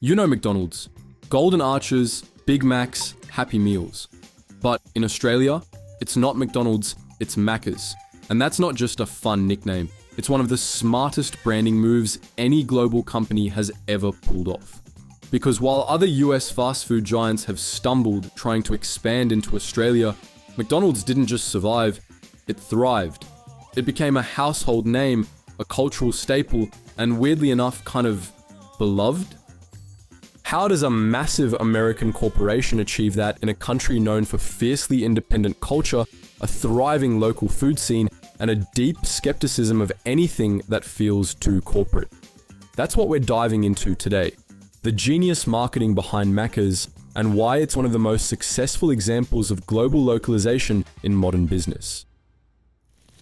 You know McDonald's. Golden Arches, Big Macs, Happy Meals. But in Australia, it's not McDonald's, it's Maccas. And that's not just a fun nickname. It's one of the smartest branding moves any global company has ever pulled off. Because while other US fast food giants have stumbled trying to expand into Australia, McDonald's didn't just survive, it thrived. It became a household name, a cultural staple, and weirdly enough, kind of beloved. How does a massive American corporation achieve that in a country known for fiercely independent culture, a thriving local food scene, and a deep skepticism of anything that feels too corporate? That's what we're diving into today. The genius marketing behind Maccas, and why it's one of the most successful examples of global localization in modern business.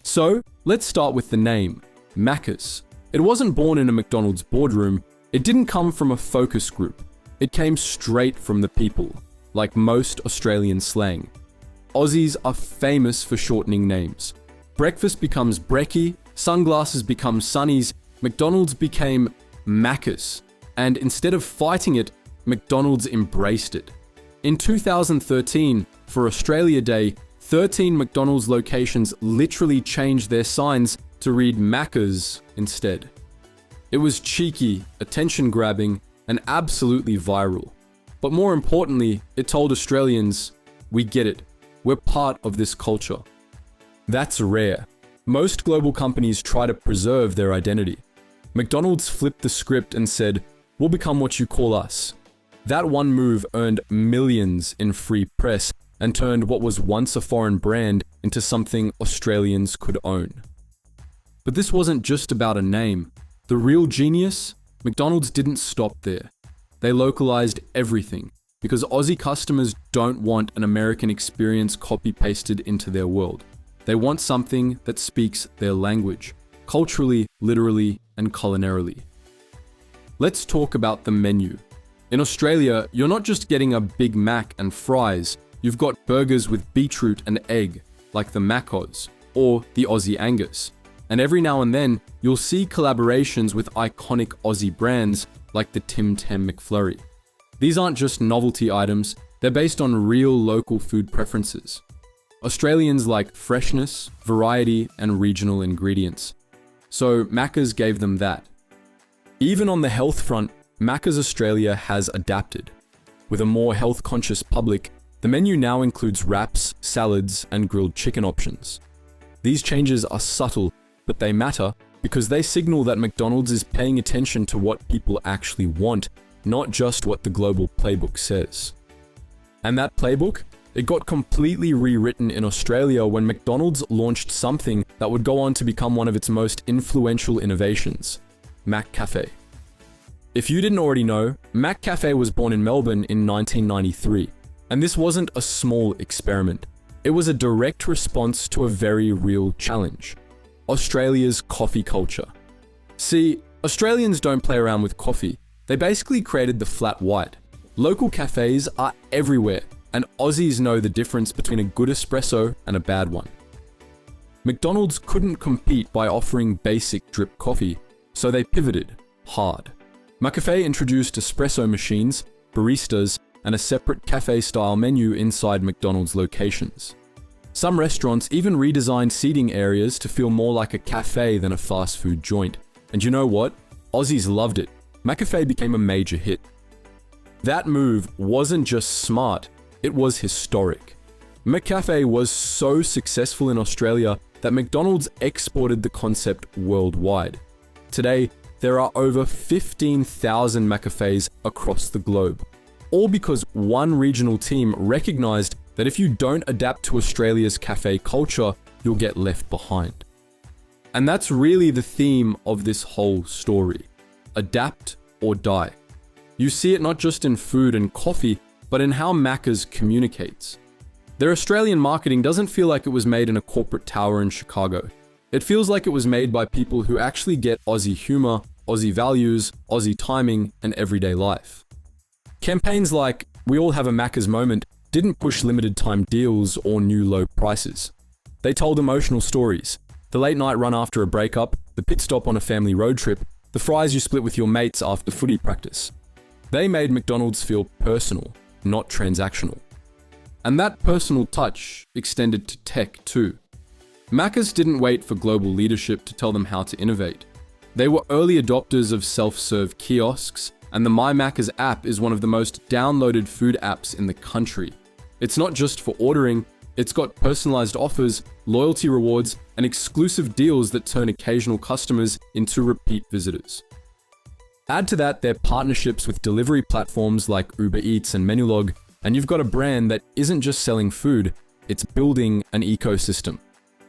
So, let's start with the name, Maccas. It wasn't born in a McDonald's boardroom, it didn't come from a focus group. It came straight from the people, like most Australian slang. Aussies are famous for shortening names. Breakfast becomes brekkie, sunglasses become sunnies, McDonald's became Maccas. And instead of fighting it, McDonald's embraced it. In 2013, for Australia Day, 13 McDonald's locations literally changed their signs to read Maccas instead. It was cheeky, attention-grabbing, and absolutely viral. But more importantly, it told Australians, we get it, we're part of this culture. That's rare. Most global companies try to preserve their identity. McDonald's flipped the script and said, we'll become what you call us. That one move earned millions in free press and turned what was once a foreign brand into something Australians could own. But this wasn't just about a name. The real genius? McDonald's didn't stop there. They localized everything, because Aussie customers don't want an American experience copy-pasted into their world. They want something that speaks their language, culturally, literally, and culinarily. Let's talk about the menu. In Australia, you're not just getting a Big Mac and fries, you've got burgers with beetroot and egg, like the Maccas, or the Aussie Angus. And every now and then, you'll see collaborations with iconic Aussie brands like the Tim Tam McFlurry. These aren't just novelty items, they're based on real local food preferences. Australians like freshness, variety, and regional ingredients. So Maccas gave them that. Even on the health front, Maccas Australia has adapted. With a more health-conscious public, the menu now includes wraps, salads, and grilled chicken options. These changes are subtle, but they matter because they signal that McDonald's is paying attention to what people actually want, not just what the global playbook says. And that playbook? It got completely rewritten in Australia when McDonald's launched something that would go on to become one of its most influential innovations, McCafé. If you didn't already know, McCafé was born in Melbourne in 1993, and this wasn't a small experiment. It was a direct response to a very real challenge: Australia's coffee culture. See, Australians don't play around with coffee. They basically created the flat white. Local cafes are everywhere, and Aussies know the difference between a good espresso and a bad one. McDonald's couldn't compete by offering basic drip coffee, so they pivoted hard. McCafé introduced espresso machines, baristas, and a separate cafe-style menu inside McDonald's locations. Some restaurants even redesigned seating areas to feel more like a cafe than a fast food joint. And you know what? Aussies loved it. McCafé became a major hit. That move wasn't just smart, it was historic. McCafé was so successful in Australia that McDonald's exported the concept worldwide. Today, there are over 15,000 McCafés across the globe, all because one regional team recognized that if you don't adapt to Australia's cafe culture, you'll get left behind. And that's really the theme of this whole story: adapt or die. You see it not just in food and coffee, but in how Maccas communicates. Their Australian marketing doesn't feel like it was made in a corporate tower in Chicago. It feels like it was made by people who actually get Aussie humor, Aussie values, Aussie timing, and everyday life. Campaigns like "We all have a Maccas moment" didn't push limited time deals or new low prices. They told emotional stories: the late night run after a breakup, the pit stop on a family road trip, the fries you split with your mates after footy practice. They made McDonald's feel personal, not transactional. And that personal touch extended to tech too. Maccas didn't wait for global leadership to tell them how to innovate. They were early adopters of self-serve kiosks, and the My Maccas app is one of the most downloaded food apps in the country. It's not just for ordering, it's got personalized offers, loyalty rewards, and exclusive deals that turn occasional customers into repeat visitors. Add to that their partnerships with delivery platforms like Uber Eats and Menulog, and you've got a brand that isn't just selling food, it's building an ecosystem.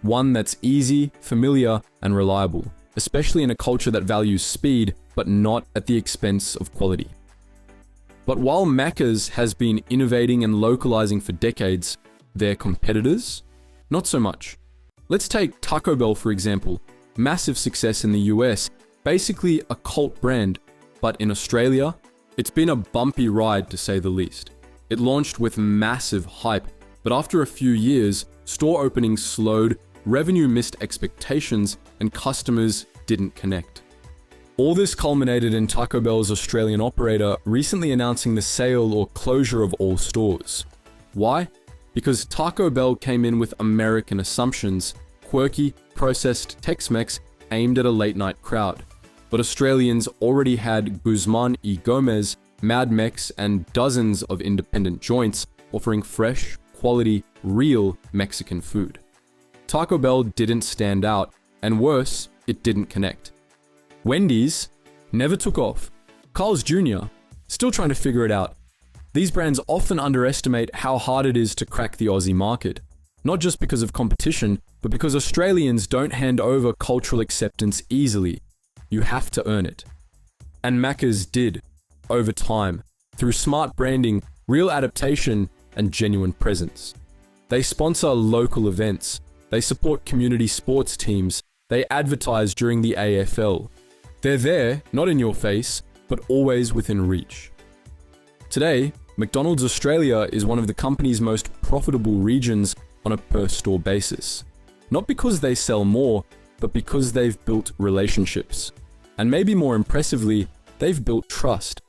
One that's easy, familiar, and reliable, especially in a culture that values speed, but not at the expense of quality. But while Maccas has been innovating and localizing for decades, their competitors? Not so much. Let's take Taco Bell for example. Massive success in the US, basically a cult brand, but in Australia, it's been a bumpy ride to say the least. It launched with massive hype, but after a few years, store openings slowed, revenue missed expectations, and customers didn't connect. All this culminated in Taco Bell's Australian operator recently announcing the sale or closure of all stores. Why? Because Taco Bell came in with American assumptions, quirky, processed Tex-Mex aimed at a late-night crowd. But Australians already had Guzman y Gomez, Mad Mex, and dozens of independent joints offering fresh, quality, real Mexican food. Taco Bell didn't stand out, and worse, it didn't connect. Wendy's never took off. Carl's Jr. still trying to figure it out. These brands often underestimate how hard it is to crack the Aussie market, not just because of competition, but because Australians don't hand over cultural acceptance easily. You have to earn it. And Maccas did, over time, through smart branding, real adaptation, and genuine presence. They sponsor local events, they support community sports teams, they advertise during the AFL. They're there, not in your face, but always within reach. Today, McDonald's Australia is one of the company's most profitable regions on a per-store basis. Not because they sell more, but because they've built relationships. And maybe more impressively, they've built trust.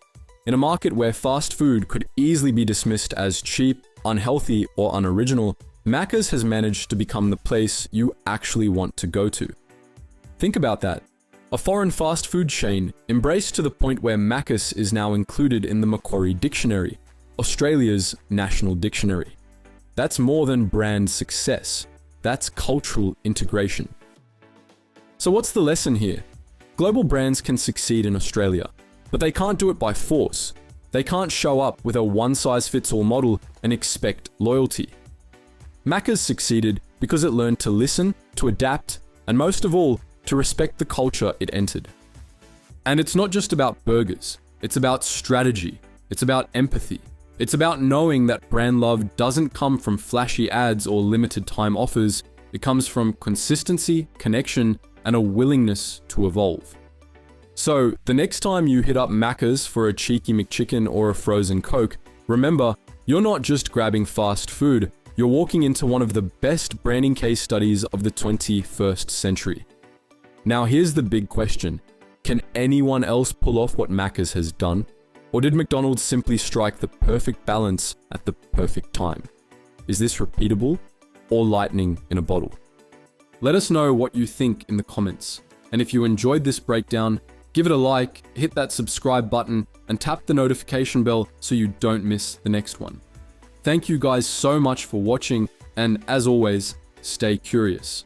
In a market where fast food could easily be dismissed as cheap, unhealthy, or unoriginal, Maccas has managed to become the place you actually want to go to. Think about that. A foreign fast food chain embraced to the point where Maccas is now included in the Macquarie Dictionary, Australia's national dictionary. That's more than brand success. That's cultural integration. So what's the lesson here? Global brands can succeed in Australia, but they can't do it by force. They can't show up with a one-size-fits-all model and expect loyalty. Maccas succeeded because it learned to listen, to adapt, and most of all, to respect the culture it entered. And it's not just about burgers. It's about strategy. It's about empathy. It's about knowing that brand love doesn't come from flashy ads or limited time offers. It comes from consistency, connection, and a willingness to evolve. So, the next time you hit up Maccas for a cheeky McChicken or a frozen Coke, remember, you're not just grabbing fast food, you're walking into one of the best branding case studies of the 21st century. Now here's the big question. Can anyone else pull off what Maccas has done? Or did McDonald's simply strike the perfect balance at the perfect time? Is this repeatable or lightning in a bottle? Let us know what you think in the comments. And if you enjoyed this breakdown, give it a like, hit that subscribe button, and tap the notification bell so you don't miss the next one. Thank you guys so much for watching, and as always, stay curious.